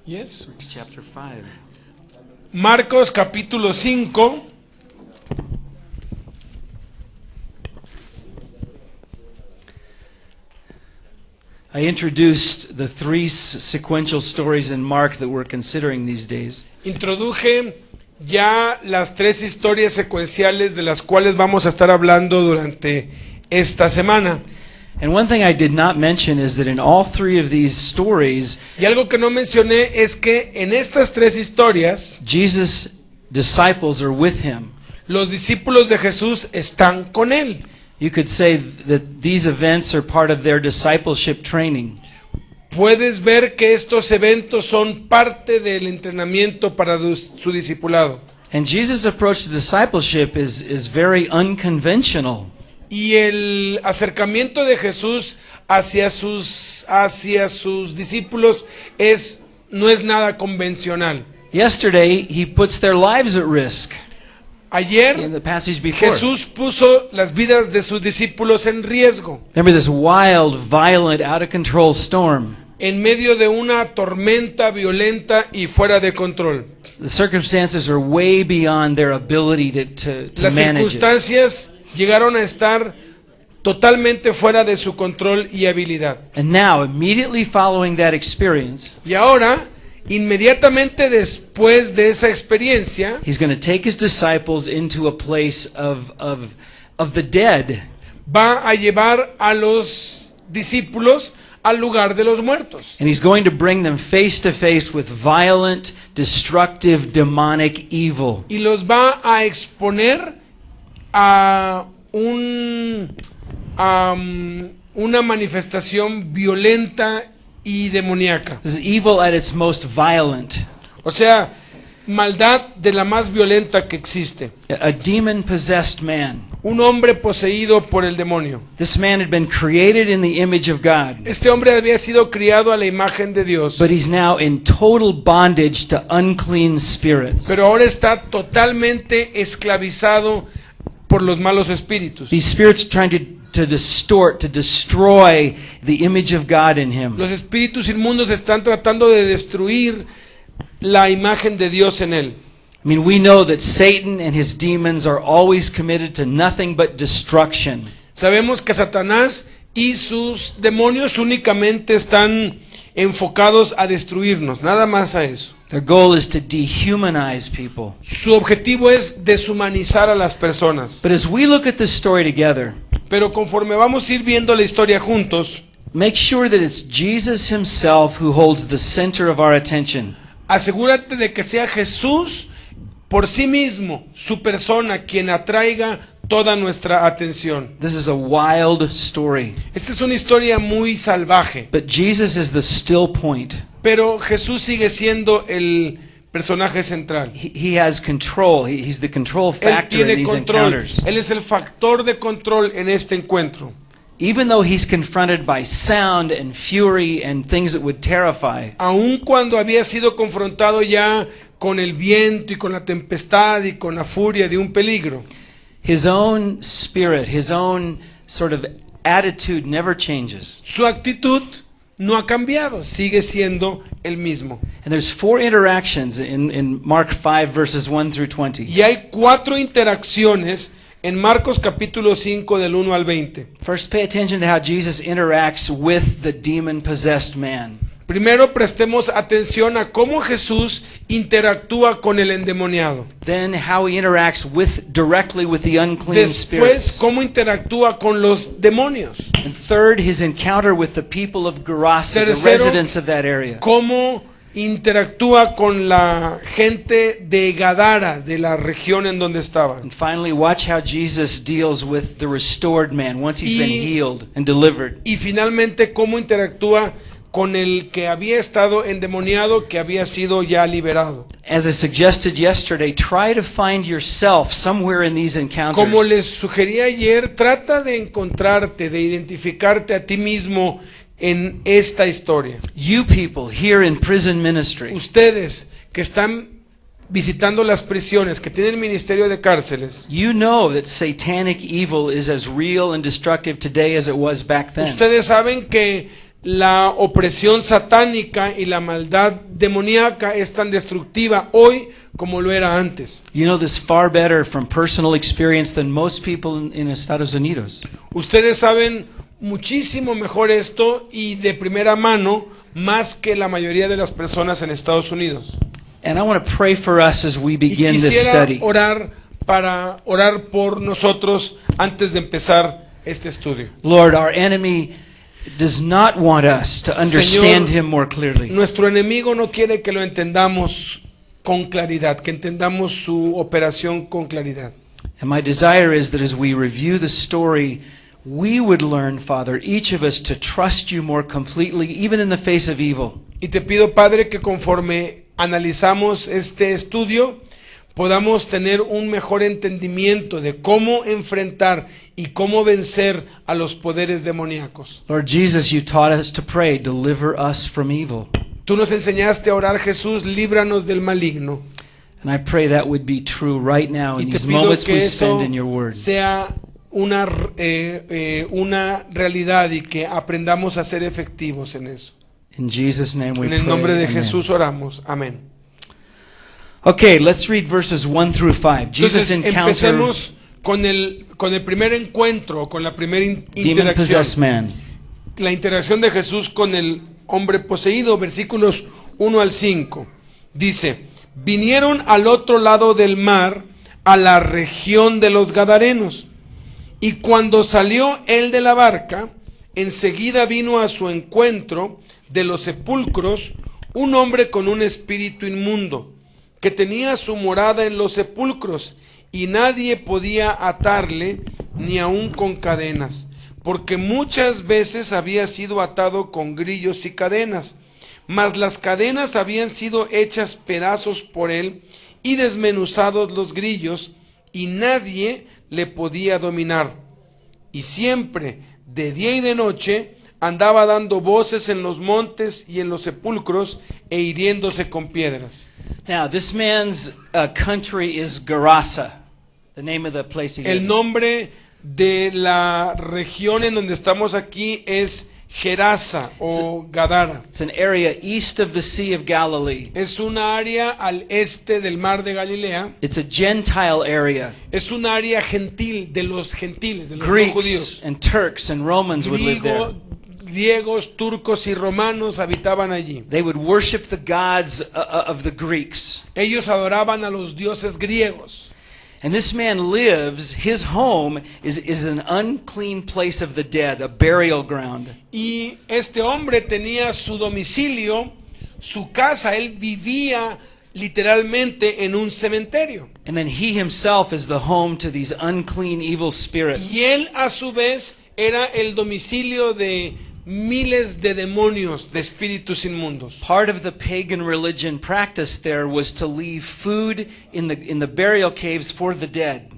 Yes. chapter 5. Marcos capítulo 5. I introduced the three sequential stories in Mark that we're considering these days. Introduje ya las tres historias secuenciales de las cuales vamos a estar hablando durante esta semana. And one thing I did not mention is that in all three of these stories, Y algo que no mencioné es que en estas tres historias, Jesus' disciples are with him. los discípulos de Jesús están con él. You could say that these events are part of their discipleship training. Puedes ver que estos eventos son parte del entrenamiento para su discipulado. And Jesus' approach to discipleship is very unconventional. Y el acercamiento de Jesús hacia sus discípulos no es nada convencional. Yesterday, he puts their lives at risk. Ayer In the passage before. Jesús puso las vidas de sus discípulos en riesgo Remember this wild, violent, out of control storm. en medio de una tormenta violenta y fuera de control. The circumstances are way beyond their ability to Las manage it. circunstancias llegaron a estar totalmente fuera de su control y habilidad. And now, immediately following that experience, Y ahora, inmediatamente después de esa experiencia, he's going to take his disciples into a place of the dead. va a llevar a los discípulos al lugar de los muertos. And he's going to bring them face to face with violent, destructive, demonic evil. Y los va a exponer a una manifestación violenta y demoníaca. This is evil at its most violent. O sea, maldad de la más violenta que existe. A demon-possessed man. Un hombre poseído por el demonio. This man had been created in the image of God, Este hombre había sido criado a la imagen de Dios, but he's now in total bondage to unclean spirits. pero ahora está totalmente esclavizado por los malos espíritus. These spirits are trying to distort, to destroy the image of God in him. Los espíritus inmundos están tratando de destruir la imagen de Dios en él. I mean, we know that Satan and his demons are always committed to nothing but destruction. Sabemos que Satanás y sus demonios únicamente están enfocados a destruirnos, nada más a eso. Their goal is to dehumanize people. Su objetivo es deshumanizar a las personas. But as we look at this story together, Pero conforme vamos a ir viendo la historia juntos, make sure that it's Jesus himself who holds the center of our attention. asegúrate de que sea Jesús por sí mismo, su persona, quien atraiga toda nuestra atención. This is a wild story, Esta es una historia muy salvaje, but Jesus is the still point. pero Jesús sigue siendo el personaje central. He has control. He's the control Él factor in tiene these control, encounters. Él es el factor de control en este encuentro. Even though he's confronted by sound and fury and things that would terrify, Aun cuando había sido confrontado ya con el viento y con la tempestad y con la furia de un peligro, his own spirit, his own sort of attitude never changes. su actitud no ha cambiado, sigue siendo el mismo. And there's four interactions in Mark 5 verses 1 through 20. Y hay 4 interacciones en Marcos capítulo 5 del 1 al 20. First, pay attention to how Jesus interacts with the demon-possessed man. Primero prestemos atención a cómo Jesús interactúa con el endemoniado. Then how he interacts directly with the unclean Después, spirits. cómo interactúa con los demonios. And third, his encounter with the people of Gerasa, the Tercero, residents of that area. Cómo interactúa con la gente de Gadara, de la región en donde estaba. And finally, watch how Jesus deals with the restored man once he's been Y- healed and delivered. Y finalmente, cómo interactúa con el que había estado endemoniado, que había sido ya liberado. As I suggested yesterday, try to find yourself somewhere in these encounters. Como les sugerí ayer, trata de encontrarte, de identificarte a ti mismo en esta historia. You people here in prison ministry, Ustedes que están visitando las prisiones, que tienen ministerio de cárceles, you know that satanic evil is as real and destructive today as it was back then. ustedes saben que la opresión satánica y la maldad demoníaca es tan destructiva hoy como lo era antes. You know this far better from personal experience than most people in Estados Unidos. Ustedes saben muchísimo mejor esto y de primera mano más que la mayoría de las personas en Estados Unidos. And I want to pray for us as we Y begin this quisiera study. orar por nosotros antes de empezar este estudio. Lord, our enemy does not want us to understand him more clearly. Nuestro enemigo no quiere que lo entendamos con claridad, que entendamos su operación con claridad. And my desire is that as we review the story, we would learn, Father, each of us to trust you more completely, even in the face of evil. Y te pido, Padre, que conforme analizamos este estudio, podamos tener un mejor entendimiento de cómo enfrentar y cómo vencer a los poderes demoníacos. Lord Jesus, you taught us to pray, deliver us from evil. Tú nos enseñaste a orar, Jesús, líbranos del maligno. And I pray that would be true right now Y in te these pido moments que we eso spend in your word. sea una realidad y que aprendamos a ser efectivos en eso. In Jesus' name we En pray. el nombre de Amen. Jesús oramos. Amén. Okay, let's read verses 1 through 5. Jesus Entonces encountered empecemos con el primer encuentro, con la primera interacción. demon-possessed man. La interacción de Jesús con el hombre poseído, versículos 1 al 5. Dice, vinieron al otro lado del mar, a la región de los Gadarenos. Y cuando salió él de la barca, enseguida vino a su encuentro de los sepulcros un hombre con un espíritu inmundo, que tenía su morada en los sepulcros, y nadie podía atarle ni aun con cadenas, porque muchas veces había sido atado con grillos y cadenas, mas las cadenas habían sido hechas pedazos por él y desmenuzados los grillos, y nadie le podía dominar. Y siempre, de día y de noche, andaba dando voces en los montes y en los sepulcros e hiriéndose con piedras. Now, this man's country is Gerasa, the name of the place he El lives. nombre de la región en donde estamos aquí es Gerasa o Gadara. It's an area east of the Sea of Galilee. Es una área al este del mar de Galilea. It's a Gentile area. Es un área gentil de los gentiles, de los no Greeks judíos. and Turks and Romans would live there. Griegos, turcos y romanos habitaban allí. They would worship the gods of the Greeks. Ellos adoraban a los dioses griegos. And this man lives, his home is an unclean place of the dead, a burial ground. Y este hombre tenía su domicilio, su casa, él vivía literalmente en un cementerio. And then he himself is the home to these unclean evil spirits. Y él a su vez era el domicilio de miles de demonios, de espíritus inmundos. Part of the pagan religion practiced there was to leave food in the burial caves for the dead.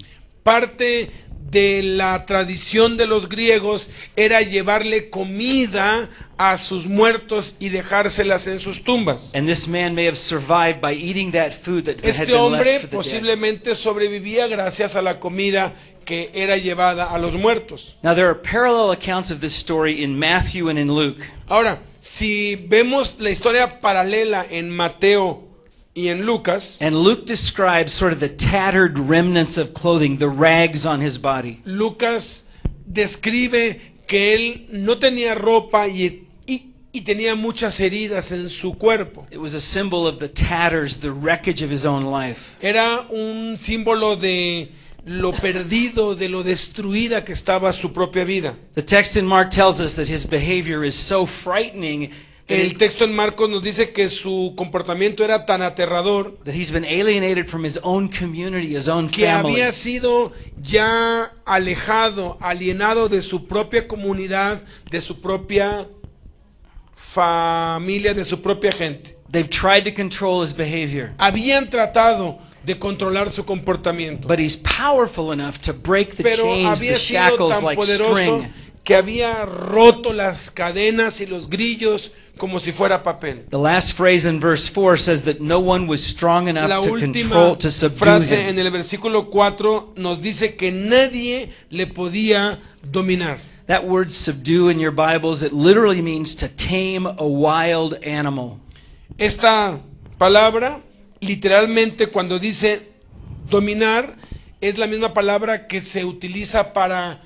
Parte de la tradición de los griegos era llevarle comida a sus muertos y dejárselas en sus tumbas. And this man may have survived by eating that food that had Este been hombre left for the dead. posiblemente sobrevivía gracias a la comida que era llevada a los muertos. Now there are parallel accounts of this story in Matthew and in Luke. Ahora, si vemos la historia paralela en Mateo y en Lucas, And Luke describes sort of the tattered remnants of clothing, the rags on his body. Lucas describe que él no tenía ropa y tenía muchas heridas en su cuerpo. It was a symbol of the tatters, the wreckage of his own life. Era un símbolo de lo perdido, de lo destruida que estaba su propia vida. The text in Mark tells us that his behavior is so frightening El texto en Marcos nos dice que su comportamiento era tan aterrador that he's been alienated from his own community, his own que family. había sido ya alejado, alienado de su propia comunidad, de su propia familia, de su propia gente. They've tried to control his behavior, Habían tratado de controlar su comportamiento, but he's powerful enough to break the pero chains, había the sido shackles tan like poderoso string. que había roto las cadenas y los grillos como si fuera papel. The last phrase in verse 4 says that no one was strong enough La to última to subdue frase him. en el versículo 4 nos dice que nadie le podía dominar. That word subdue in your Bibles, it literally means to tame a wild animal. Esta palabra, literalmente cuando dice dominar, es la misma palabra que se utiliza para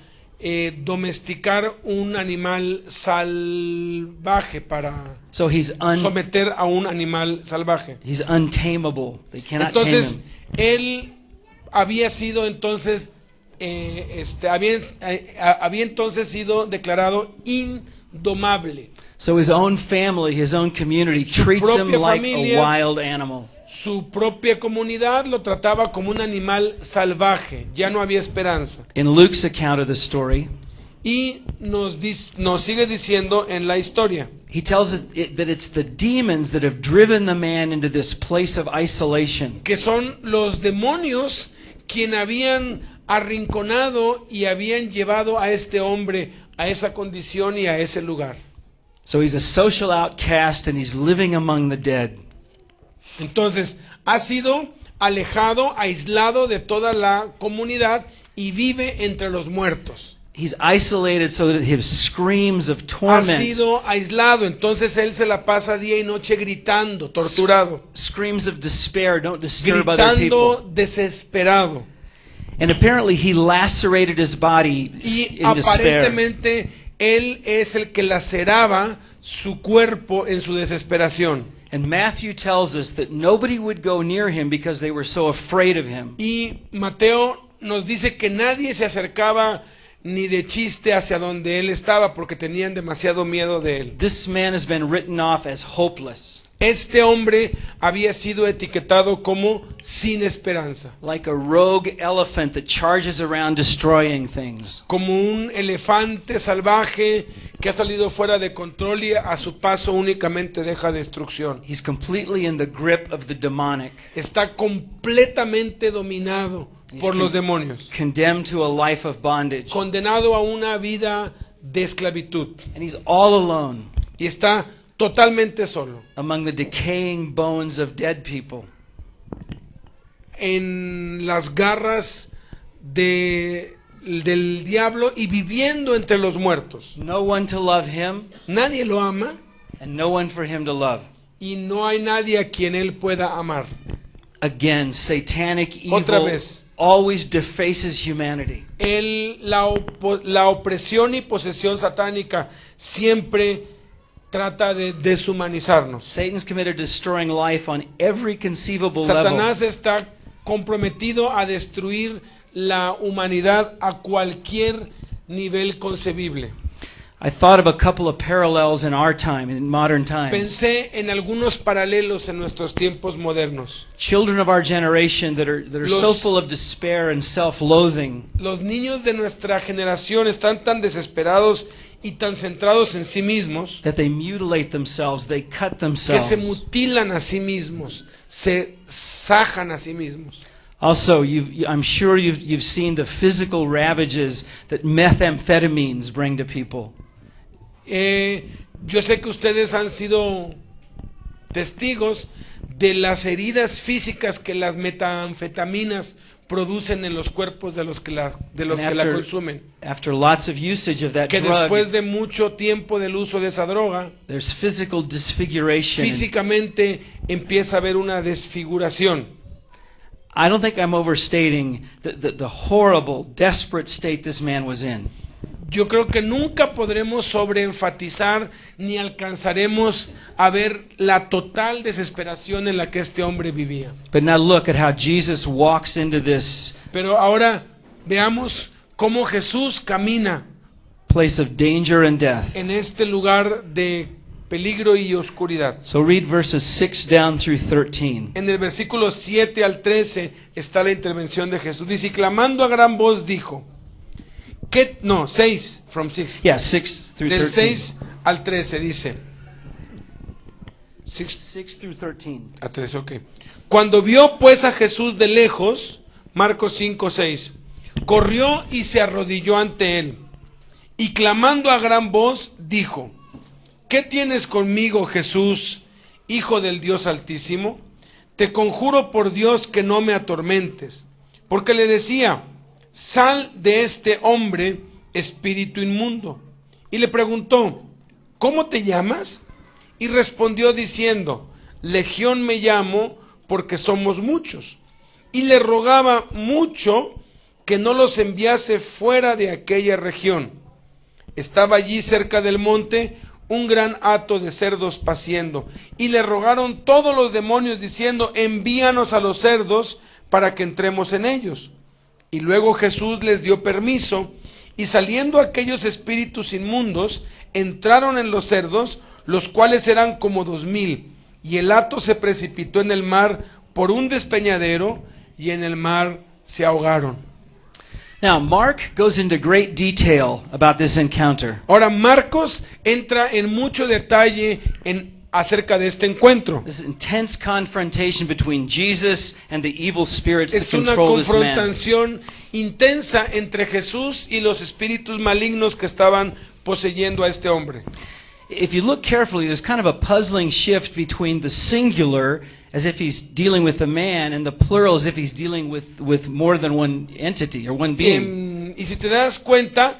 domesticar un animal salvaje, para So he's someter a un animal salvaje. he's untamable. They cannot tame Entonces, him. él había sido entonces, había entonces sido declarado indomable. So his own family, his own community Su treats him propia like a familia- wild animal. Su propia comunidad lo trataba como un animal salvaje, ya no había esperanza. In Luke's account of the story, Y nos sigue diciendo en la historia he tells that it's the demons that have driven the man into this place of isolation. que son los demonios quien habían arrinconado y habían llevado a este hombre a esa condición y a ese lugar. So he's a social outcast and he's living among the dead. Entonces, ha sido alejado, aislado de toda la comunidad y vive entre los muertos. He's isolated so that his screams of Ha torment, sido aislado, entonces él se la pasa día y noche gritando, torturado, screams of despair don't disturb other gritando people. desesperado. And apparently he lacerated his body Y in despair. aparentemente él es el que laceraba su cuerpo en su desesperación. And Matthew tells us that nobody would go near him because they were so afraid of him. Y Mateo nos dice que nadie se acercaba ni de chiste hacia donde él estaba porque tenían demasiado miedo de él. This man has been written off as hopeless, Este hombre había sido etiquetado como sin esperanza, like a rogue elephant that charges around destroying things. como un elefante salvaje que ha salido fuera de control y a su paso únicamente deja destrucción. He's completely in the grip of the demonic, Está completamente dominado por los demonios, condemned to a life of bondage. condenado a una vida de esclavitud And he's all alone y está totalmente solo among the decaying bones of dead people. en las garras del diablo y viviendo entre los muertos. No one to love him Nadie lo ama and no one for him to love. y no hay nadie a quien él pueda amar. Again, satanic Otra evil vez. always defaces humanity. La opresión y posesión satánica siempre trata de deshumanizarnos. Satan's committed to destroying life on every conceivable level. Satanás está comprometido a destruir la humanidad a cualquier nivel concebible. I thought of a couple of parallels in our time, in modern times. Pensé en algunos paralelos en nuestros tiempos modernos. Children of our generation that are so Los- full of despair and self-loathing. Los niños de nuestra generación están tan desesperados y tan centrados en sí mismos That they mutilate themselves, they cut que se themselves. mutilan a sí mismos, se sajan a sí mismos. Also, I'm sure you've seen the physical ravages that methamphetamines bring to people. Yo sé que ustedes han sido testigos de las heridas físicas que las metanfetaminas producen en los cuerpos de los que la And consumen. after lots of usage of that Que drug, después de mucho tiempo del uso de esa droga, there's physical disfiguration. físicamente empieza a haber una desfiguración. I don't think I'm overstating the horrible, desperate state this man was in. Yo creo que nunca podremos sobreenfatizar ni alcanzaremos a ver la total desesperación en la que este hombre vivía. But now look at how Jesus walks into this Pero ahora veamos cómo Jesús camina place of danger and death. en este lugar de peligro y oscuridad. So read verses 6 down through 13. En el versículo 7 al 13 está la intervención de Jesús. Dice, y clamando a gran voz dijo, 6, from 6. Yeah, 6 through Del 13. 6 al 13 dice. 6 through 13. A 13, ok. Cuando vio pues a Jesús de lejos, Marcos 5, 6, corrió y se arrodilló ante él, y clamando a gran voz, dijo, ¿qué tienes conmigo, Jesús, Hijo del Dios Altísimo? Te conjuro por Dios que no me atormentes. Porque le decía, sal de este hombre espíritu inmundo. Y le preguntó, ¿cómo te llamas? Y respondió diciendo, Legión me llamo porque somos muchos. Y le rogaba mucho que no los enviase fuera de aquella región. Estaba allí cerca del monte un gran hato de cerdos paciendo, y le rogaron todos los demonios diciendo, envíanos a los cerdos para que entremos en ellos. Y luego Jesús les dio permiso, y saliendo aquellos espíritus inmundos, entraron en los cerdos, los cuales eran como 2000, y el hato se precipitó en el mar por un despeñadero, y en el mar se ahogaron. Now, Mark goes into great detail about this encounter. Ahora Marcos entra en mucho detalle acerca de este encuentro. This intense confrontation between Jesus and the evil spirits Es that una control this man. confrontación intensa entre Jesús y los espíritus malignos que estaban poseyendo a este hombre. If you look carefully, there's kind of a puzzling shift between the singular, as if he's dealing with a man, and the plural, as if he's dealing with more than one entity or one being. Y si te das cuenta,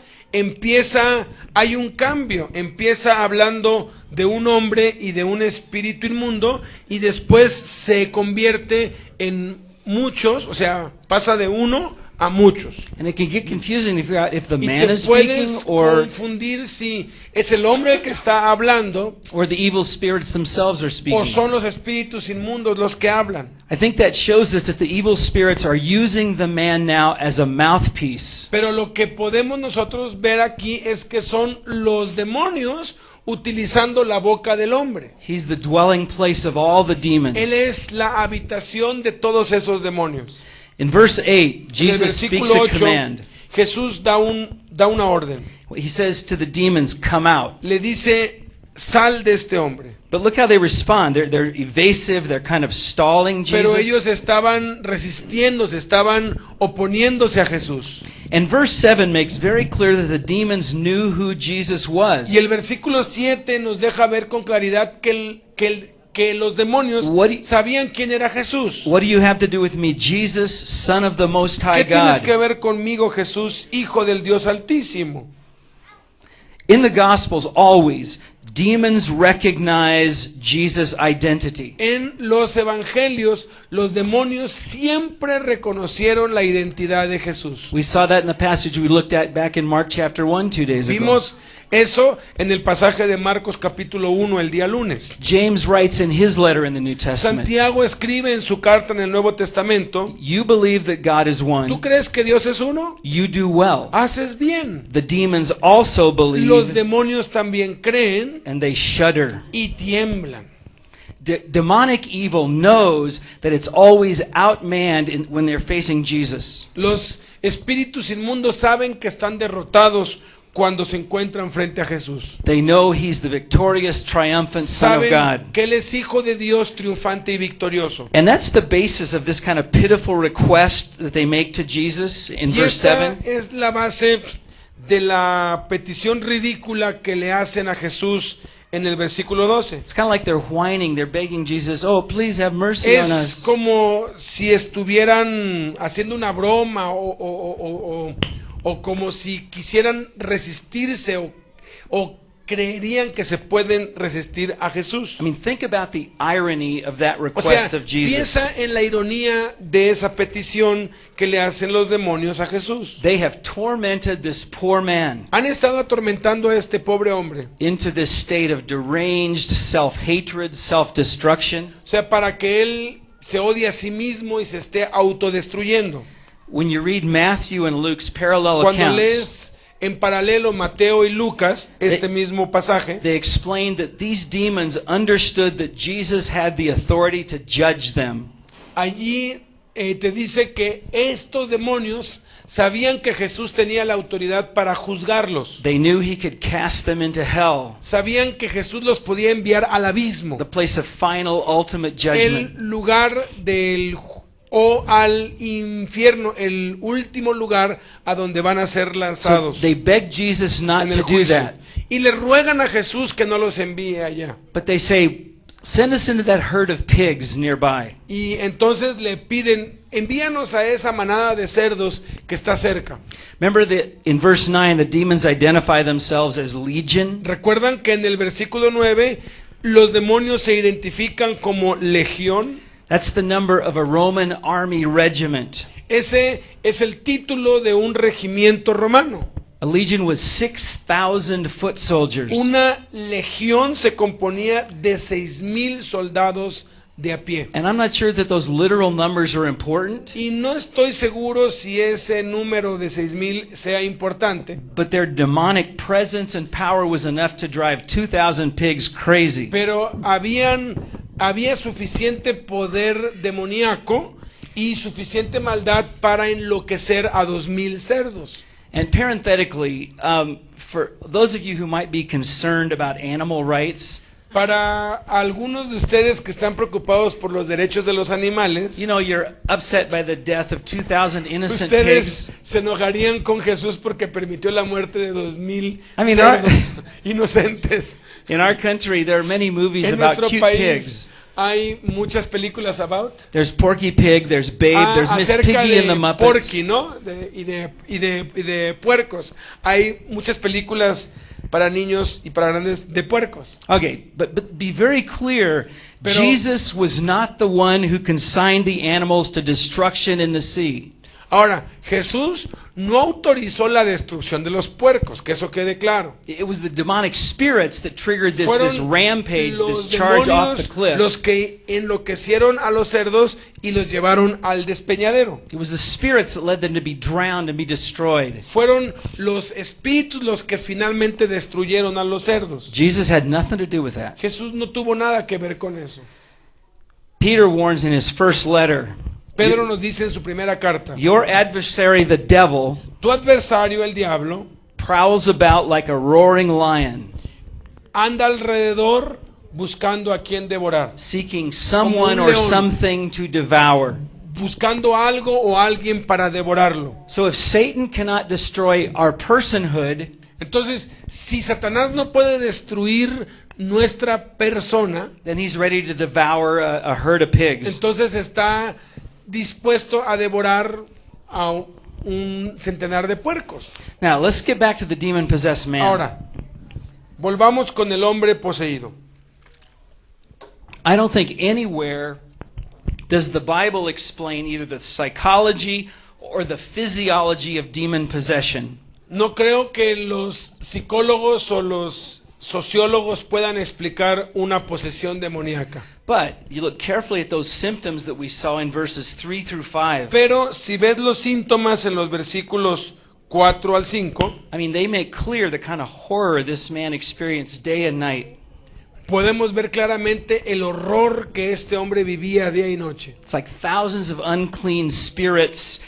hay un cambio, empieza hablando de un hombre y de un espíritu inmundo, y después se convierte en muchos, o sea, pasa de uno a muchos. And it can get confusing if the Y man te is speaking puedes or confundir si es el hombre el que está hablando the evil spirits themselves are o speaking. son los espíritus inmundos los que hablan. I think that shows us that the evil spirits are using the man now as a mouthpiece. Pero lo que podemos nosotros ver aquí es que son los demonios utilizando la boca del hombre. He's the dwelling place of all the demons. Él es la habitación de todos esos demonios. In verse 8, En el Jesus speaks versículo a 8, command. Jesús da una orden. He says to the demons, come out. Le dice, sal de este hombre. But look how they respond. They're evasive, they're kind of stalling Pero ellos Jesus. estaban resistiéndose, estaban oponiéndose a Jesús. And verse 7 makes very clear that the demons knew who Jesus was. Y el versículo 7 nos deja ver con claridad que los demonios sabían quién era Jesús. What do you have to do with me, Jesus, Son of the Most High ¿Qué tienes God? que ver conmigo, Jesús, Hijo del Dios Altísimo? In the Gospels, always, demons recognize Jesus' identity. En los evangelios, los demonios siempre reconocieron la identidad de Jesús. We saw that in the passage we looked at back in Mark chapter 1 2 days ago. Vimos eso en el pasaje de Marcos capítulo 1 el día lunes. James writes in his letter in the New Testament, Santiago escribe en su carta en el Nuevo Testamento, you believe that God is ¿tú one, crees que Dios es uno? you do well. Haces bien. The demons also Los believe demonios también creen and they shudder. y tiemblan. Demonic evil knows that it's always outmanned when they're facing Jesus. Los espíritus inmundos saben que están derrotados cuando se encuentran frente a Jesús. They know he's the victorious, triumphant Son of Saben God. que Él es Hijo de Dios, triunfante y victorioso. And that's the basis of this kind of pitiful request that they make to Jesus in Y verse esta 7. es la base de la petición ridícula que le hacen a Jesús en el versículo 12. It's kind of like they're whining, they're begging Jesus, oh, please have mercy on Es us. como si estuvieran haciendo una broma o como si quisieran resistirse o creerían que se pueden resistir a Jesús. I mean, think about the irony of that O request sea, of Jesus. piensa en la ironía de esa petición que le hacen los demonios a Jesús. They have tormented this poor man Han estado atormentando a este pobre hombre. into this state of deranged self-hatred, self-destruction. O sea, para que él se odie a sí mismo y se esté autodestruyendo. When you read Matthew and Luke's parallel Cuando accounts, lees en paralelo Mateo y Lucas este mismo pasaje, they explain that these demons understood that Jesus had the authority to judge them. allí te dice que estos demonios sabían que Jesús tenía la autoridad para juzgarlos. They knew he could cast them into hell, Sabían que Jesús los podía enviar al abismo, the place of final, ultimate el judgment. lugar o al infierno, el último lugar a donde van a ser So lanzados they begged Jesus not en to el do juicio. that. Y le ruegan a Jesús que no los envíe allá. But they say, send us into that herd of pigs nearby. Y entonces le piden, envíanos a esa manada de cerdos que está cerca. Remember that in verse 9, the demons identify themselves as legion? ¿Recuerdan que en el versículo 9 los demonios se identifican como legión? That's the number of a Roman army regiment. Ese es el título de un regimiento romano. A legion was 6,000 foot soldiers. Una legión se componía de 6,000 soldados de a pie. And I'm not sure that those literal numbers are important, Y no estoy seguro si ese número de 6,000 sea importante, but their demonic presence and power was enough to drive 2,000 pigs crazy. pero había suficiente poder demoníaco y suficiente maldad para enloquecer a 2,000 cerdos. And parenthetically, for those of you who might be concerned about animal rights, Para algunos de ustedes que están preocupados por los derechos de los animales, you know, you're upset by the death of 2,000 innocent ustedes pigs. se enojarían con Jesús porque permitió la muerte de 2,000 I mean, cerdos inocentes. In our country, there are many movies En about nuestro cute país pigs. hay muchas películas about There's Porky Pig, there's Babe, there's Miss acerca Piggy and the de Muppets. Porky, ¿no? Y de puercos. Hay muchas películas para niños y para grandes de puercos. Okay, but be very clear, Pero- Jesus was not the one who consigned the animals to destruction in the sea. Ahora, Jesús no autorizó la destrucción de los puercos, que eso quede claro. It was the demonic spirits that triggered this Fueron rampage, this los charge off the demonios cliff. los que enloquecieron a los cerdos y los llevaron al despeñadero. It was the spirits that led them to be drowned and be destroyed. Fueron los espíritus los que finalmente destruyeron a los cerdos. Jesus had nothing to do with that. Jesús no tuvo nada que ver con eso. Peter warns in his first letter, Pedro nos dice en su primera carta, your adversary, the devil, tu adversario, el diablo, prowls about like a roaring lion, anda alrededor buscando a quien devorar, seeking someone Como un or león. something to devour. buscando algo o alguien para devorarlo. So if Satan cannot destroy our personhood, Entonces, si Satanás no puede destruir nuestra persona, then he's ready to devour a herd of pigs. entonces está dispuesto a devorar a un centenar de puercos. Now, let's get back to the demon-possessed man. Ahora, volvamos con el hombre poseído. I don't think anywhere does the Bible explain either the psychology or the physiology of demon possession. No creo que los psicólogos o los sociólogos puedan explicar una posesión demoníaca. But you look carefully at those symptoms that we saw in verses 3 through 5. Pero si ves los síntomas en los versículos 4 al 5, I mean, they make clear the kind of horror this man experienced day and night. podemos ver claramente el horror que este hombre vivía día y noche. It's like thousands of unclean spirits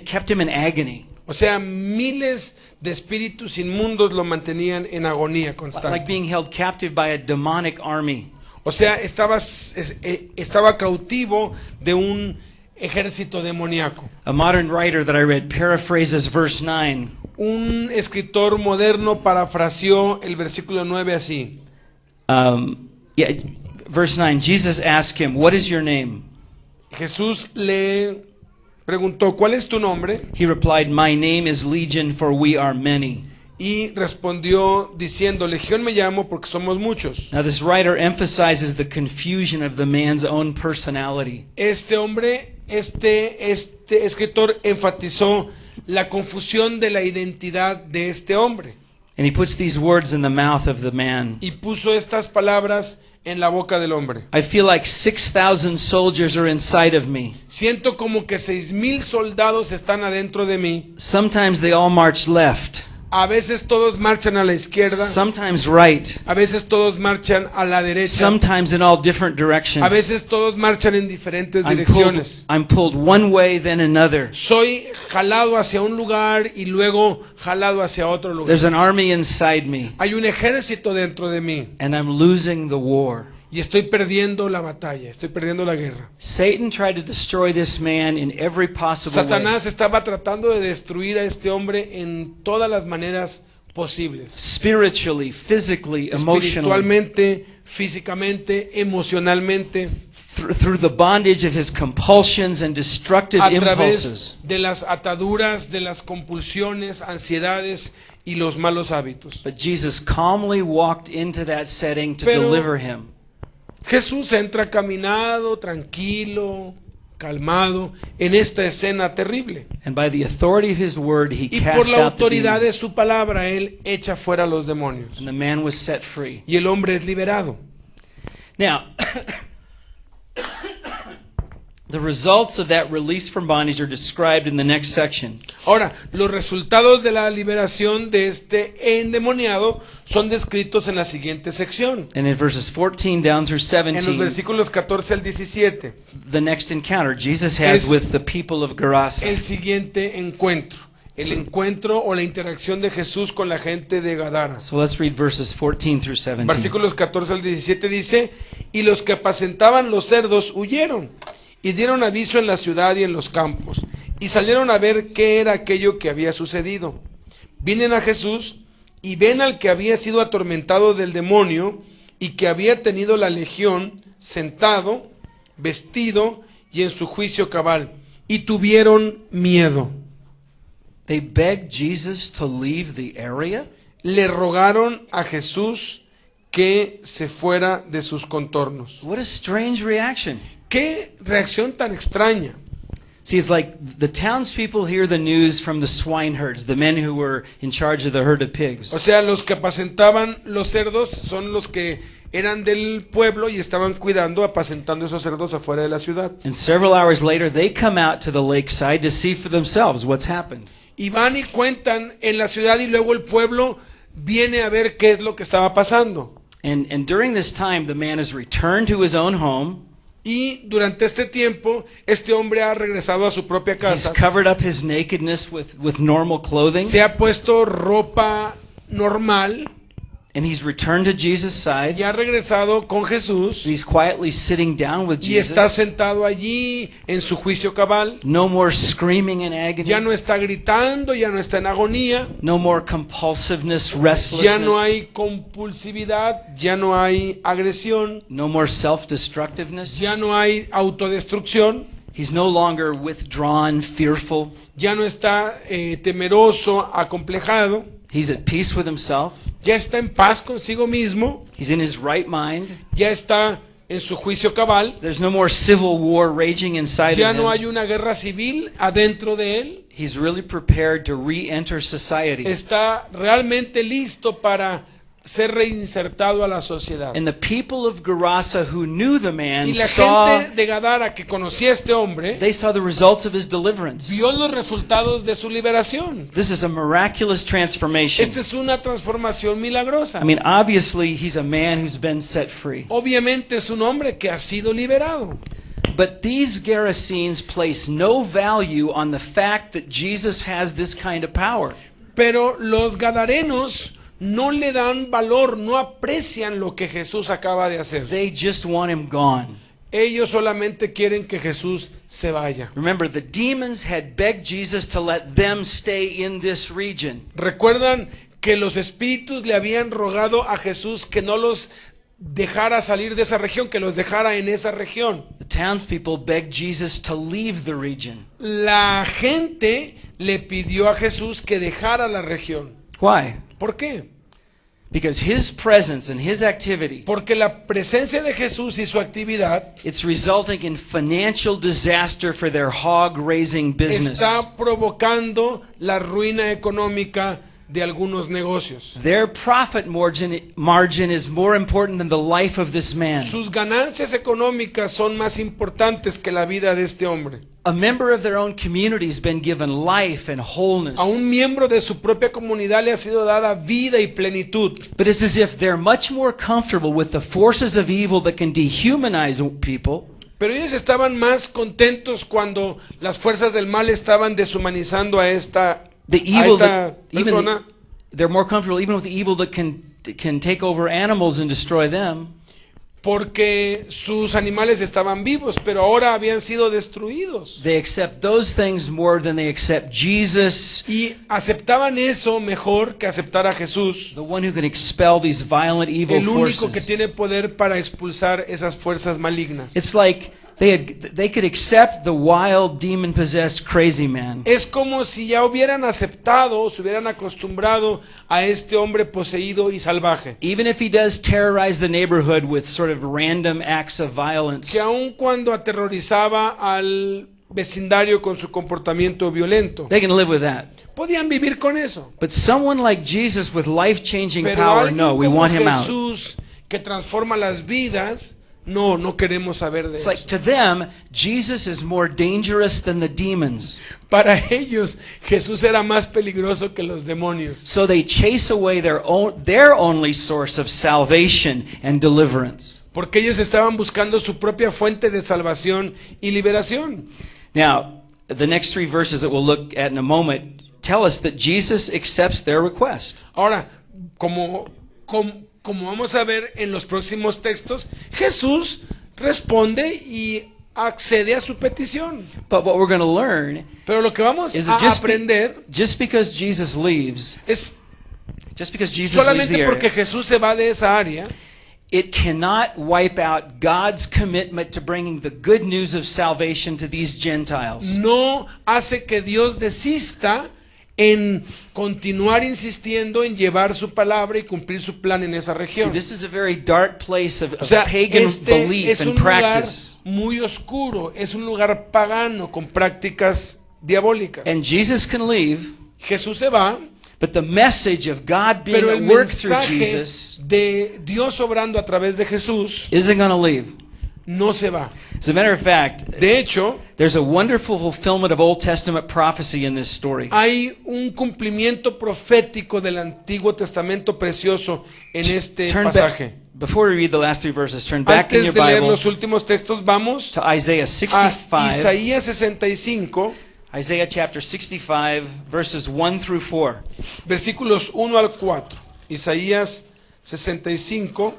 kept him in agony. O sea, miles de espíritus inmundos lo mantenían en agonía Like constante. being held captive by a demonic army. O sea, estaba cautivo de un ejército demoníaco. A modern writer that I read paraphrases verse 9. Un escritor moderno parafraseó el versículo 9 así. Verse 9, Jesus asked him, what is your name? Jesús le preguntó, ¿cuál es tu nombre? He replied, my name is Legion, for we are many. Y respondió diciendo, Legión me llamo porque somos muchos. Now this writer emphasizes the confusion of the man's own personality. Este escritor enfatizó la confusión de la identidad de este hombre. And he puts these words in the mouth of the man. Y puso estas palabras en la boca del hombre. I feel like 6,000 soldiers are inside of me. Siento como que 6,000 soldados están adentro de mí. Sometimes they all march left, A veces todos marchan a la izquierda. sometimes right, A veces todos marchan a la derecha. sometimes in all different directions. A veces todos marchan en diferentes I'm direcciones. pulled one way, then another. Soy jalado hacia un lugar y luego jalado hacia otro lugar. There's an army inside me, Hay un ejército dentro de mí and I'm losing the war. y estoy perdiendo la batalla, estoy perdiendo la guerra. Satan tried to destroy this man in every possible way. Satanás estaba tratando de destruir a este hombre en todas las maneras posibles. Spiritually, physically, emotionally. Espiritualmente, físicamente, emocionalmente, Through the bondage of his compulsions and destructive a impulses. través de las ataduras, de las compulsiones, ansiedades y los malos hábitos. But Jesus calmly walked into that setting to Pero- deliver him. Jesús entra caminado, tranquilo, calmado en esta escena terrible. And by the authority of his word, he Y por cast la out the autoridad de demons. su palabra, él echa fuera a los demonios. And the man was set free. Y el hombre es liberado. Now, the results of that release from bondage are described in the next section. Ahora, los resultados de la liberación de este endemoniado son descritos en la siguiente sección. And in verses 14 down through En los 17, versículos 14 al 17, the next encounter Jesus has Es- with the people of Gerasa. el siguiente encuentro. El Sí. encuentro o la interacción de Jesús con la gente de Gadara. So let's read verses 14 through 17. Versículos 14 al 17 dice, y los que apacentaban los cerdos huyeron, y dieron aviso en la ciudad y en los campos, y salieron a ver qué era aquello que había sucedido. Vienen a Jesús, y ven al que había sido atormentado del demonio, y que había tenido la legión, sentado, vestido, y en su juicio cabal, y tuvieron miedo. They begged Jesus to leave the area. Le rogaron a Jesús que se fuera de sus contornos. What a strange reaction. ¡Qué reacción tan extraña! See, it's like the townspeople hear the news from the swineherds, the men who were in charge of the herd of pigs. O sea, los que apacentaban los cerdos son los que eran del pueblo y estaban cuidando, apacentando esos cerdos afuera de la ciudad. And several hours later, they come out to the lakeside to see for themselves what's happened. Y van y cuentan en la ciudad y luego el pueblo viene a ver qué es lo que estaba pasando. And during this time, the man has returned to his own home. Y durante este tiempo, este hombre ha regresado a su propia He's casa. covered up his nakedness with normal clothing. Se ha puesto ropa normal And he's returned to Jesus' side. y ha regresado con Jesús. He's quietly sitting down with Y está Jesus. sentado allí en su juicio cabal. No more screaming in agony. Ya no está gritando, ya no está en agonía. No more compulsiveness, Ya restlessness. no hay compulsividad, ya no hay agresión, No more self-destructiveness. ya no hay autodestrucción, He's no longer withdrawn, fearful. ya no está temeroso, acomplejado, He's at peace with himself. ya está en paz consigo mismo, He's in his right mind. ya está en su juicio cabal, There's no more civil war raging inside ya of no him. hay una guerra civil adentro de él, He's really prepared to re-enter society. está realmente listo para ser reinsertado a la sociedad. And the people of Gerasa who knew the man Y la saw, gente de Gadara que conocía a este hombre they saw the results of his deliverance. vio los resultados de su liberación. This is a miraculous transformation. Esta es una transformación milagrosa. I mean, obviously, he's a man who's been set free. Obviamente es un hombre que ha sido liberado. But these Gerasenes place no value on the fact that Jesus has this kind of power. Pero los gadarenos no le dan valor, no aprecian lo que Jesús acaba de hacer. They just want him gone. Ellos solamente quieren que Jesús se vaya. Remember, the demons had begged Jesus to let them stay in this region. ¿Recuerdan que los espíritus le habían rogado a Jesús que no los dejara salir de esa región, que los dejara en esa región? The townspeople begged Jesus to leave the region. La gente le pidió a Jesús que dejara la región. Why? ¿Por qué? Because his presence and his activity, Porque la presencia de Jesús y su actividad it's resulting in financial disaster for their hog raising business. está provocando la ruina económica de algunos negocios. Their profit margin is more important than the life of this man. Sus ganancias económicas son más importantes que la vida de este hombre. A member of their own community has been given life and wholeness. A un miembro de su propia comunidad le ha sido dada vida y plenitud. But it's as if they're much more comfortable with the forces of evil that can dehumanize people Pero ellos estaban más contentos cuando las fuerzas del mal estaban deshumanizando a esta persona. They're more comfortable even with the evil that can take over animals and destroy them. porque sus animales estaban vivos, pero ahora habían sido destruidos. They accept those things more than they accept Jesus, Y aceptaban eso mejor que aceptar a Jesús, the one who can expel these violent evil el único que forces. tiene poder para expulsar esas fuerzas malignas. It's like they could accept the wild, demon-possessed crazy man. Es como si ya hubieran aceptado, se hubieran acostumbrado a este hombre poseído y salvaje. Even if he does terrorize the neighborhood with sort of random acts of violence, Que aun cuando aterrorizaba al vecindario con su comportamiento violento, they can live with that. podían vivir con eso. But someone like Jesus with life-changing Pero power, alguien no, we como want him out. Jesús que transforma las vidas, no queremos saber de It's eso. like to them, Jesus is more dangerous than the demons. Para ellos, Jesús era más peligroso que los demonios. So they chase away their only source of salvation and deliverance. Porque ellos estaban buscando su propia fuente de salvación y liberación. Now, the next 3 verses that we'll look at in a moment tell us that Jesus accepts their request. Ahora, como vamos a ver en los próximos textos, Jesús responde y accede a su petición. But what we're going to learn Pero lo que vamos is a that aprender just because Jesus leaves, es just because Jesus leaves solamente the porque area, Jesús se va de esa área, it cannot wipe out God's commitment to bringing the good news of salvation to these Gentiles. no hace que Dios desista en continuar insistiendo en llevar su palabra y cumplir su plan en esa See, región. this is a very dark place of O sea, pagan este belief es un and lugar practice. muy oscuro, es un lugar pagano con prácticas diabólicas. And Jesus can leave, Jesús se va, but the message of God being pero at el work through mensaje Jesus de Dios obrando a través de Jesús isn't going to leave. no se va. As a matter of fact, De hecho, there's a wonderful fulfillment of Old Testament prophecy in this story. hay un cumplimiento profético del Antiguo Testamento precioso en este Turn pasaje. back, before we read the last 3 verses, turn back in Antes your de leer Bible los últimos textos, vamos to Isaiah a 65, Isaías 65, Isaiah chapter 65, verses 1 through 4. versículos 1 al 4. Isaías 65,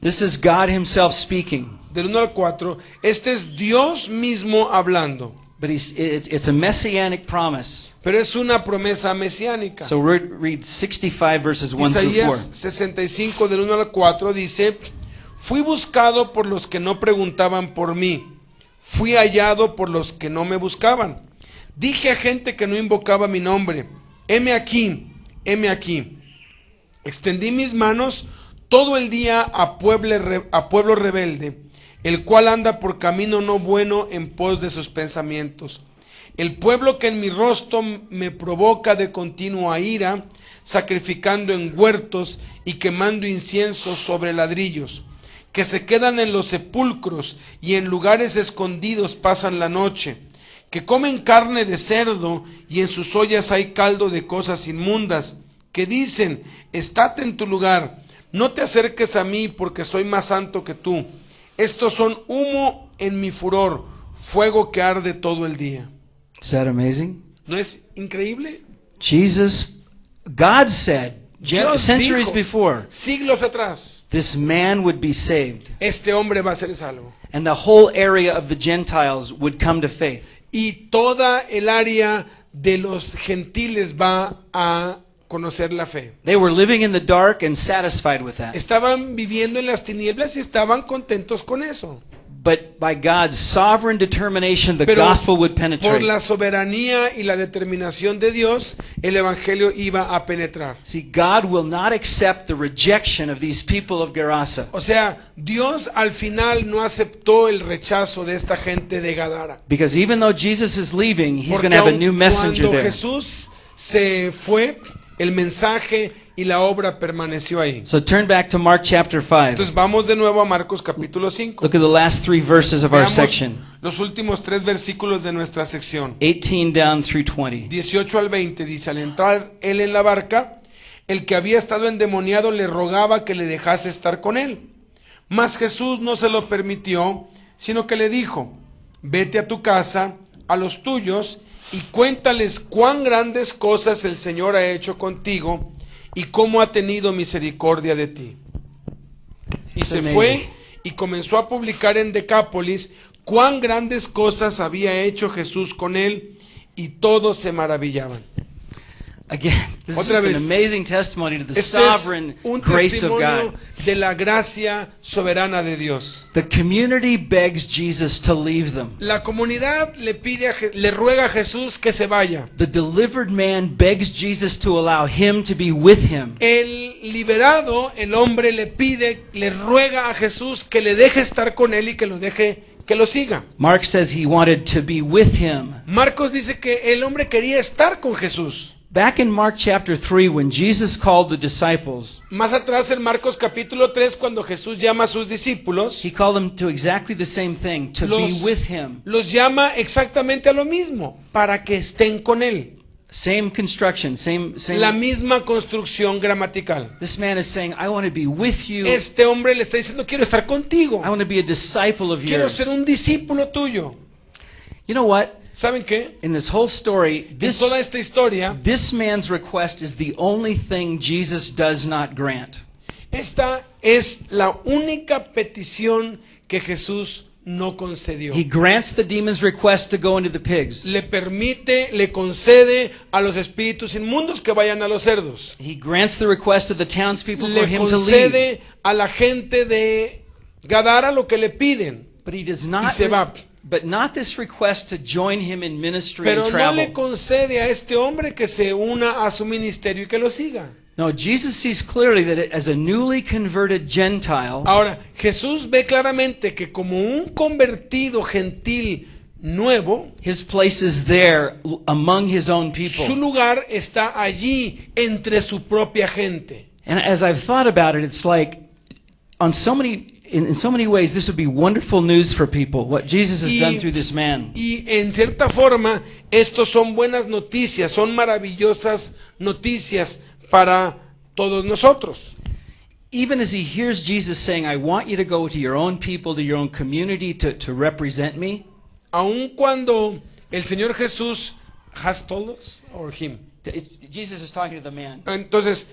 This is God himself speaking, del 1 al 4. Este es Dios mismo hablando, but it's a messianic promise. pero es una promesa mesiánica. So read 65 verses 1 through 4. Isaías 65 del 1 al 4 dice: Fui buscado por los que no preguntaban por mí, fui hallado por los que no me buscaban. Dije a gente que no invocaba mi nombre: heme aquí, heme aquí. Extendí mis manos todo el día a pueblo rebelde, el cual anda por camino no bueno en pos de sus pensamientos. El pueblo que en mi rostro me provoca de continua ira, sacrificando en huertos y quemando incienso sobre ladrillos, que se quedan en los sepulcros y en lugares escondidos pasan la noche, que comen carne de cerdo y en sus ollas hay caldo de cosas inmundas, que dicen: estate en tu lugar, no te acerques a mí porque soy más santo que tú. Estos son humo en mi furor, fuego que arde todo el día. Is that amazing? ¿No es increíble? God said, Dios centuries dijo, before, siglos atrás, this man would be saved, este hombre va a ser salvo. and the whole area of the Gentiles would come to faith. Y toda el área de los gentiles va a conocer la fe. They were living in the dark and satisfied with that. Estaban viviendo en las tinieblas y estaban contentos con eso. But by God's sovereign determination, the Pero gospel would por penetrate. la soberanía y la determinación de Dios, el evangelio iba a penetrar. See, God will not accept the rejection of these people of Gerasa. O sea, Dios al final no aceptó el rechazo de esta gente de Gadara. Because even though Jesus is leaving, he's Porque going to have a aun new messenger cuando there. Jesús se fue, el mensaje y la obra permaneció ahí. So turn back to Mark chapter 5. Entonces vamos de nuevo a Marcos capítulo 5. Look at the last 3 verses of our Veamos section, los últimos 3 versículos de nuestra sección. 18 down through 20. 18 al 20 dice: al entrar él en la barca, el que había estado endemoniado le rogaba que le dejase estar con él. Mas Jesús no se lo permitió, sino que le dijo: vete a tu casa, a los tuyos, y cuéntales cuán grandes cosas el Señor ha hecho contigo y cómo ha tenido misericordia de ti. Y se amazing. fue y comenzó a publicar en Decápolis cuán grandes cosas había hecho Jesús con él, y todos se maravillaban. Again, this is Otra just an vez. amazing testimony to the Este es sovereign un grace of testimonio God. de la gracia soberana de Dios. The community begs Jesus to leave them. La comunidad le ruega a Jesús que se vaya. The delivered man begs Jesus to allow him to be with him. El liberado, el hombre, le ruega a Jesús que le deje estar con él y que lo siga. Mark says he wanted to be with him. Marcos dice que el hombre quería estar con Jesús. Back in Mark chapter 3, when Jesus called the disciples, Más atrás en Marcos capítulo 3, cuando Jesús llama a sus discípulos, he called them to exactly the same thing, to be with him. los llama exactamente a lo mismo, para que estén con él. Same construction, same. La misma construcción gramatical. This man is saying, I want to be with you. Este hombre le está diciendo, quiero estar contigo, I want to be a disciple of quiero yours. ser un discípulo tuyo. You know what? ¿Saben qué? In this whole story, En toda esta historia, this man's request is the only thing Jesus does not grant. esta es la única petición que Jesús no concedió. He grants the demon's request to go into the pigs. Le concede a los espíritus inmundos que vayan a los cerdos. He grants the request of the townspeople for Le him to leave. concede a la gente de Gadara lo que le piden. But he does Y not. se va. But not this request to join him in ministry Pero and no le travel. concede a este hombre que se una a su ministerio y que lo siga. No, Jesus sees clearly that as a newly converted Gentile, Ahora, Jesús ve claramente que como un convertido gentil nuevo, his place is there among his own su people. lugar está allí entre su propia gente. And as I've thought about it, it's like in so many ways, this would be wonderful news for people, what Jesus has done through this man. Y en cierta forma, estos son buenas noticias, son maravillosas noticias para todos nosotros. Even as he hears Jesus saying, I want you to go to your own people, to your own community, to represent me, Aun cuando el Señor Jesús has told us, or him. Jesus is talking to the man. Entonces,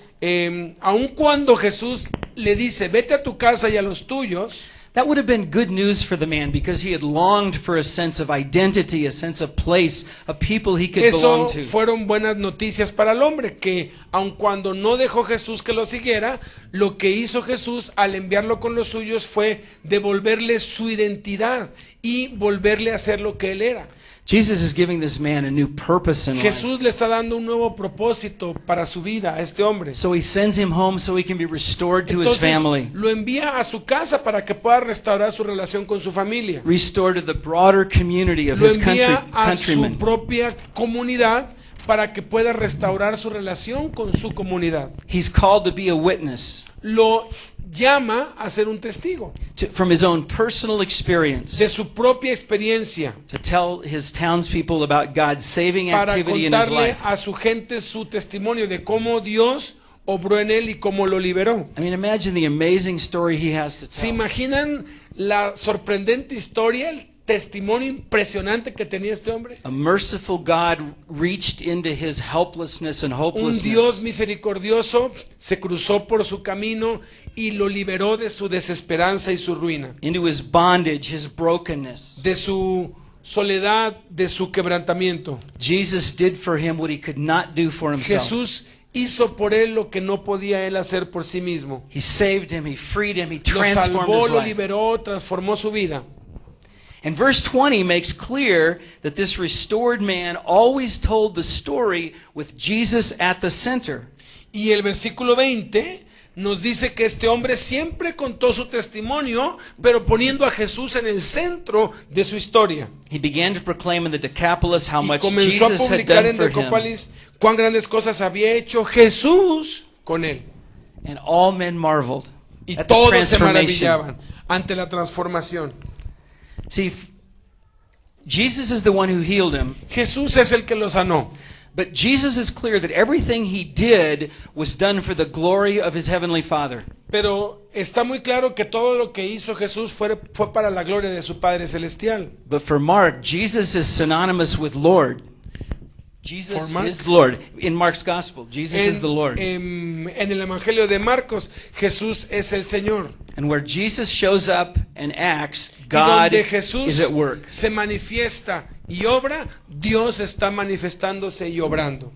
aun cuando Jesús le dice, vete a tu casa y a los tuyos, That would have been good news for the man because he had longed for a sense of identity, a sense of place, a people he could belong eso to. fueron buenas noticias para el hombre, que aun cuando no dejó Jesús que lo siguiera, lo que hizo Jesús al enviarlo con los suyos fue devolverle su identidad y volverle a ser lo que él era. Jesus is giving this man a new purpose in life. Jesús le está dando un nuevo propósito para su vida a este hombre. So he sends him home so he can be restored to his Entonces family, lo envía a su casa para que pueda restaurar su relación con su familia. restored to the broader community of Lo his envía a su countrymen. propia comunidad para que pueda restaurar su relación con su comunidad. He's called to be a witness Lo llama a ser un testigo from his own personal experience, de su propia experiencia to tell his townspeople about God's saving para activity in his contarle life. a su gente su testimonio de cómo Dios obró en él y cómo lo liberó. I mean, imagine the amazing story he has to ¿Se tell. imaginan la sorprendente historia, el testimonio impresionante que tenía este hombre? A merciful God reached into his helplessness and Un Dios hopelessness misericordioso se cruzó por su camino y lo liberó de su desesperanza y su ruina, into his bondage, his brokenness. de su soledad, de su quebrantamiento. Jesus did for him what he could not do for himself. Jesús hizo por él lo que no podía él hacer por sí mismo. He saved him, he freed him, he Lo transformed salvó, his lo life. liberó, transformó su vida. And verse 20 makes clear that this restored man always told the story with Jesus at the center. Y el versículo 20 nos dice que este hombre siempre contó su testimonio, pero poniendo a Jesús en el centro de su historia. He began to proclaim in the Decapolis how Y much comenzó a Jesus had publicar done en for him. Decápolis cuán grandes cosas había hecho Jesús con él. And all men marveled Y at the todos se transformation. maravillaban ante la transformación. See, Jesus is the one who healed him, Jesús es el que lo sanó. but Jesus is clear that everything he did was done for the glory of his heavenly Father. Pero está muy claro que todo lo que hizo Jesús fue para la gloria de su Padre Celestial. But for Mark, Jesus is synonymous with Lord. Jesus Mark. is the Lord. In Mark's Gospel, Jesus is the Lord. En el Evangelio de Marcos, Jesús es el Señor. And where Jesus shows up and acts, Y God donde Jesús is at work. se manifiesta y obra, Dios está manifestándose y obrando.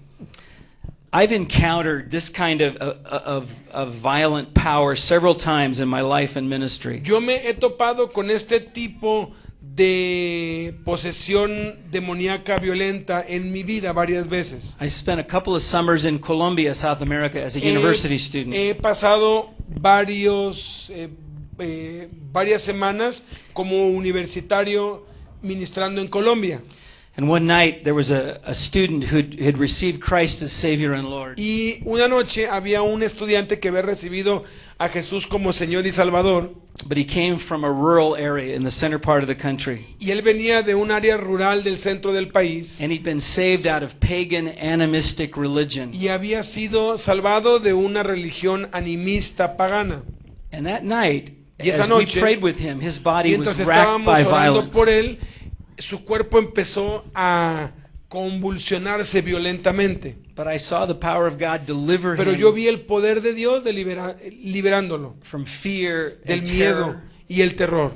I've encountered this kind of violent power several times in my life and ministry. Yo me he topado con este tipo de posesión demoníaca violenta en mi vida varias veces. I spent a couple of summers in Colombia, South America, as a university student. He pasado varias semanas como universitario ministrando en Colombia. And one night there was a student who had received Christ as Savior and Lord. Y una noche había un estudiante que había recibido a Jesús como Señor y Salvador. But he came from a rural area in the center part of the country. Y él venía de un área rural del centro del país. And he'd been saved out of pagan animistic religion. Y había sido salvado de una religión animista pagana. And that night, Y esa as we noche, prayed with him, his body was mientras racked by estábamos orando violence. por él, su cuerpo empezó a convulsionarse violentamente. But I saw the power of God deliver Pero yo him vi el poder de Dios de liberándolo from fear del and miedo terror. y el terror.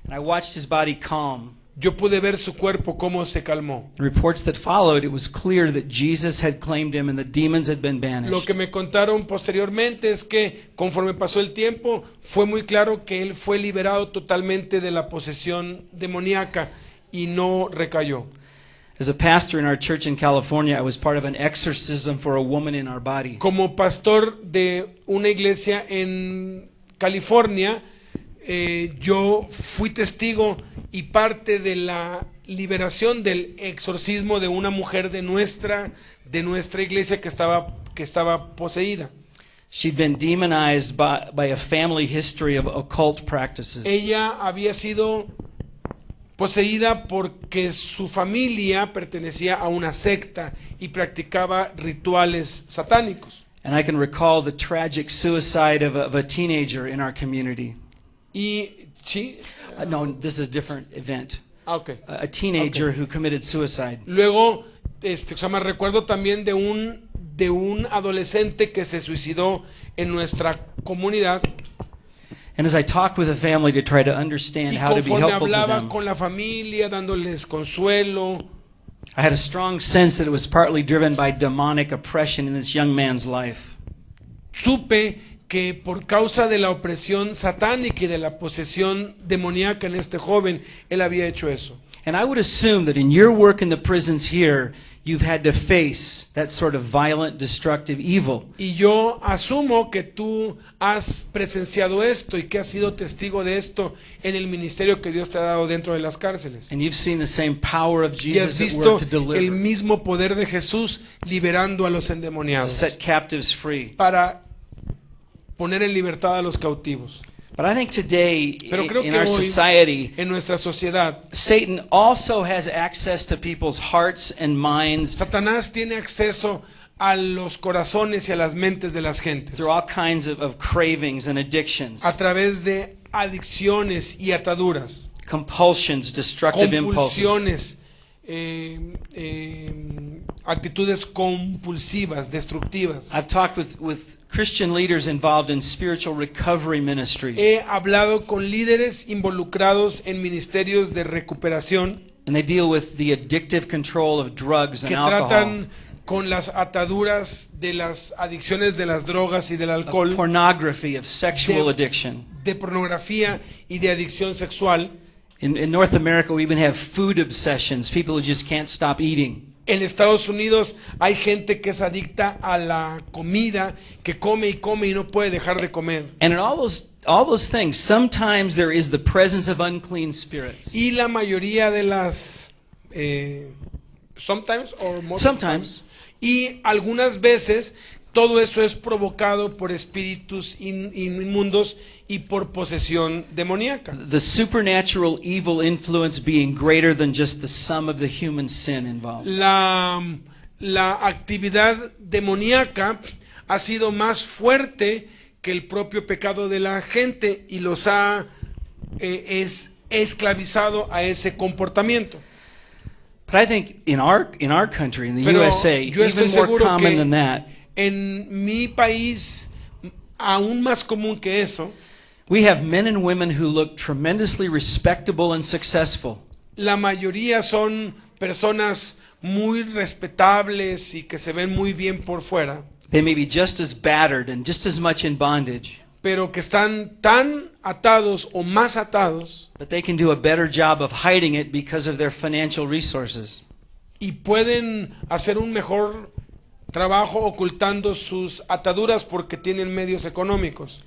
And I watched his body calm. Yo pude ver su cuerpo cómo se calmó. The reports that followed, it was clear that Jesus had claimed him and the demons had been Lo banished. que me contaron posteriormente es que conforme pasó el tiempo, fue muy claro que él fue liberado totalmente de la posesión demoníaca y no recayó. As a pastor in our church in California, I was part of an exorcism for a woman in our body. Como pastor de una iglesia en California, yo fui testigo y parte de la liberación del exorcismo de una mujer de nuestra iglesia que estaba poseída. She'd been demonized by a family history of occult practices. Ella había sido poseída porque su familia pertenecía a una secta y practicaba rituales satánicos. And I can recall the tragic suicide of a teenager in our community. Y sí, No, this is a different event. okay. A teenager who committed suicide. Luego, me recuerdo también de un adolescente que se suicidó en nuestra comunidad. And as I talked with the family to try to understand Y how to be conforme helpful to hablaba them, con la familia, dándoles consuelo, I had a strong sense that it was partly driven by demonic oppression in this young man's life. supe que por causa de la opresión satánica y de la posesión demoníaca en este joven, él había hecho eso. And I would assume that in your work in the prisons here, you've had to face that sort of violent, destructive evil. Y yo asumo que tú has presenciado esto y que has sido testigo de esto en el ministerio que Dios te ha dado dentro de las cárceles. And you've seen the same power of Y has Jesus at visto work to el deliver, mismo poder de Jesús liberando a los to endemoniados set captives free. para poner en libertad a los cautivos. But I think today, Pero creo in que our hoy, society, en nuestra sociedad, Satan also has access to people's hearts and minds Satanás tiene acceso a los corazones y a las mentes de las gentes through all kinds of cravings and addictions, a través de adicciones y ataduras, compulsions, destructive impulses. compulsiones, actitudes compulsivas, destructivas. I've talked with Christian leaders involved in spiritual recovery ministries, He hablado con líderes involucrados en ministerios de recuperación and they deal with the addictive control of drugs and que alcohol, tratan con las ataduras de las adicciones de las drogas y del of alcohol, pornography, of sexual de- addiction. de pornografía y de adicción sexual. In North America, we even have food obsessions, people who just can't stop eating. En Estados Unidos hay gente que es adicta a la comida, que come y no puede dejar de comer. And in all those things, sometimes there is the presence of unclean spirits. Y la mayoría de las sometimes or most Sometimes. y algunas veces todo eso es provocado por espíritus inmundos y por posesión demoníaca. The supernatural evil influence being greater than just the sum of the human sin involved. La actividad demoníaca ha sido más fuerte que el propio pecado de la gente y los ha esclavizado a ese comportamiento. But But I think in our country, in the Pero USA, yo estoy even more seguro common que than that, en mi país, aún más común que eso, we have men and women who look tremendously respectable and successful. la mayoría son personas muy respetables y que se ven muy bien por fuera, They may be just as battered and just as much in bondage, pero que están tan atados o más atados but they can do a better job of hiding it because of their financial resources. y pueden hacer un mejor trabajo ocultando sus ataduras porque tienen medios económicos.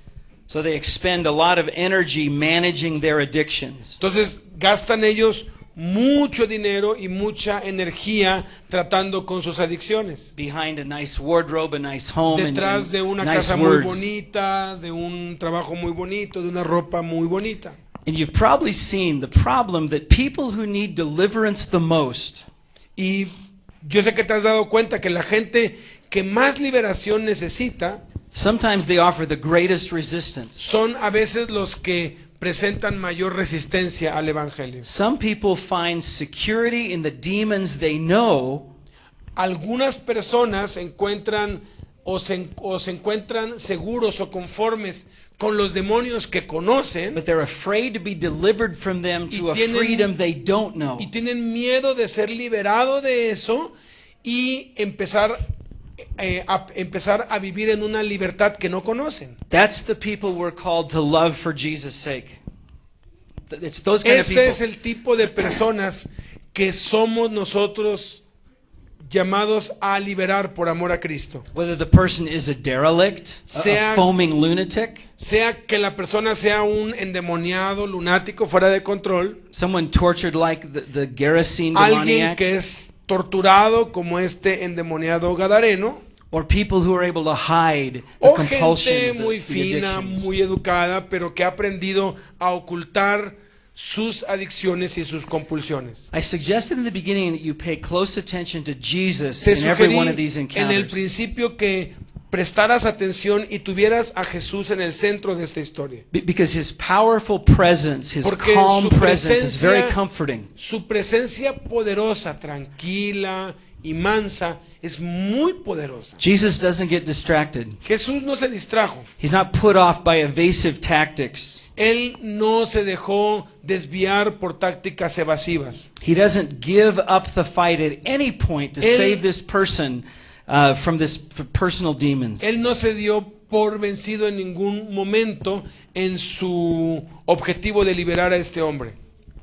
So they expend a lot of energy managing their addictions. Entonces gastan ellos mucho dinero y mucha energía tratando con sus adicciones. Behind a nice wardrobe, a nice home, Detrás de una nice casa muy words. bonita, de un trabajo muy bonito, de una ropa muy bonita. And you've probably seen the problem that people who need deliverance the most Y yo sé que te has dado cuenta que la gente que más liberación necesita sometimes they offer the greatest resistance. son a veces los que presentan mayor resistencia al evangelio. Some people find security in the demons they know, Algunas personas encuentran o se encuentran seguros o conformes con los demonios que conocen but they're afraid to be delivered from them to a tienen- freedom they don't know. y tienen miedo de ser liberado de eso y empezar a vivir en una libertad que no conocen. That's the people we're called to love for Jesus' sake. It's those kind of Ese people. es el tipo de personas que somos nosotros llamados a liberar por amor a Cristo. Whether the person is a derelict, Sea- a foaming lunatic, Sea que la persona sea un endemoniado, lunático, fuera de control, someone tortured like the Gerasene alguien demoniac, que es torturado como este endemoniado gadareno, or people who are able to hide the o compulsions, gente muy the fina, addictions. muy educada, pero que ha aprendido a ocultar sus adicciones y sus compulsiones. I suggested in the beginning that you pay close attention to Jesus Te in every sugerí one of these en el encounters. principio que prestaras atención y tuvieras a Jesús en el centro de esta historia. Because his powerful presence, his Porque calm su presence is very presencia- comforting. Su presencia poderosa, tranquila y mansa es muy poderosa. Jesus doesn't get distracted. Jesús no se distrajo. He's not put off by evasive tactics. Él no se dejó desviar por tácticas evasivas. He doesn't give up the fight at any point to Él- save this person from this personal demons. Él no se dio por vencido en ningún momento en su objetivo de liberar a este hombre.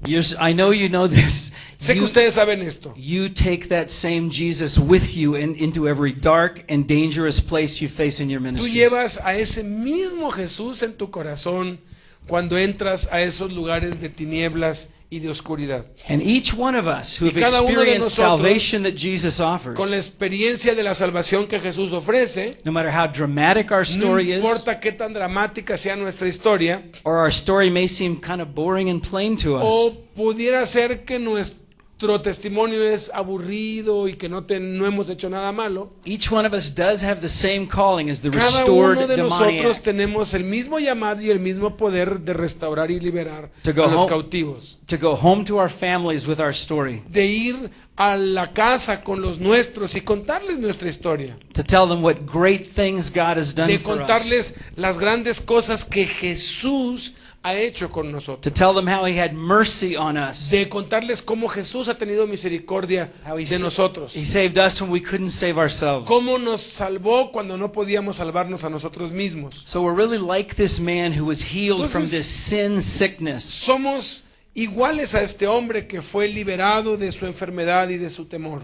I know you know this. Sé que ustedes saben esto. You take that same Jesus with you into every dark and dangerous place you face in your Tú ministry. llevas a ese mismo Jesús en tu corazón cuando entras a esos lugares de tinieblas y de oscuridad. And each one of us who Y have cada uno de experienced nosotros, salvation that Jesus offers, Con la experiencia de la salvación que Jesús ofrece, no matter how dramatic our no story is, importa qué tan dramática sea nuestra historia, or our story may seem kind of boring and plain to us, o pudiera ser que nuestro testimonio es aburrido y que no hemos hecho nada malo, each one of us does have the same calling as the cada restored uno de nosotros demoniac tenemos el mismo llamado y el mismo poder de restaurar y liberar To go a los home. cautivos. to go home to our families with our story, De ir a la casa con los nuestros y contarles nuestra historia. to tell them what great things God has done De for us, contarles las grandes cosas que Jesús ha hecho con to nosotros. tell them how He had mercy on us, De contarles cómo Jesús ha tenido misericordia how de nosotros. He saved us when we couldn't save ourselves. Cómo nos salvó cuando no podíamos salvarnos a nosotros mismos. So we're really like this man who was healed from Entonces- this sin sickness. Somos iguales a este hombre que fue liberado de su enfermedad y de su temor.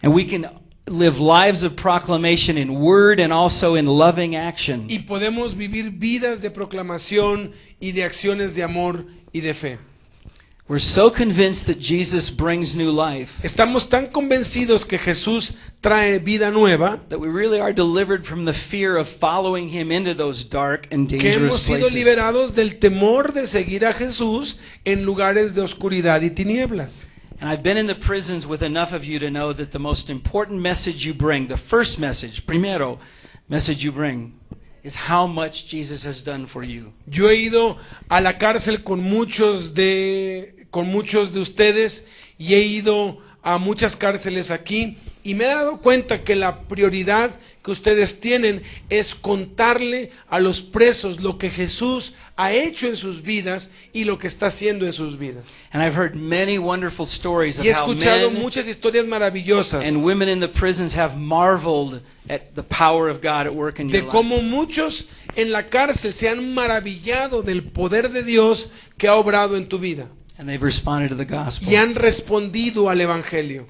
And we can live lives of proclamation in word and also in loving action. Y podemos vivir vidas de proclamación y de acciones de amor y de fe. We're so convinced that Jesus brings new life Estamos tan convencidos que Jesús trae vida nueva that we really are delivered from the fear of following Him into those dark and que hemos dangerous sido places. liberados del temor de seguir a Jesús en lugares de oscuridad y tinieblas. And I've been in the prisons with enough of you to know that the most important message you bring, the first message, primero message you bring, is how much Jesus has done for you. Yo he ido a la cárcel con muchos de ustedes y he ido a muchas cárceles aquí y me he dado cuenta que la prioridad que ustedes tienen es contarle a los presos lo que Jesús ha hecho en sus vidas y lo que está haciendo en sus vidas. And I've heard many wonderful stories of Y he how escuchado men muchas historias maravillosas and women in the prisons have marveled at the power of God at work in your de life. cómo muchos en la cárcel se han maravillado del poder de Dios que ha obrado en tu vida And they've responded to the gospel. y han respondido al Evangelio.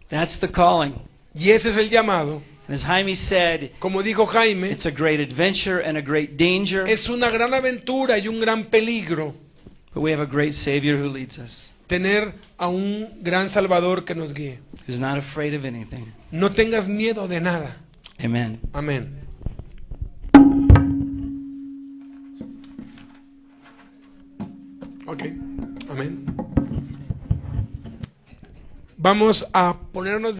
That's the calling. Y ese es el llamado. And as Jaime said, Como dijo Jaime, it's a great adventure and a great danger, es una gran aventura y un gran peligro but we have a great Savior who leads us, tener a un gran Salvador que nos guíe. who's not afraid of anything. No tengas miedo de nada. Amen. Amén. Ok, amén. Vamos a ponernos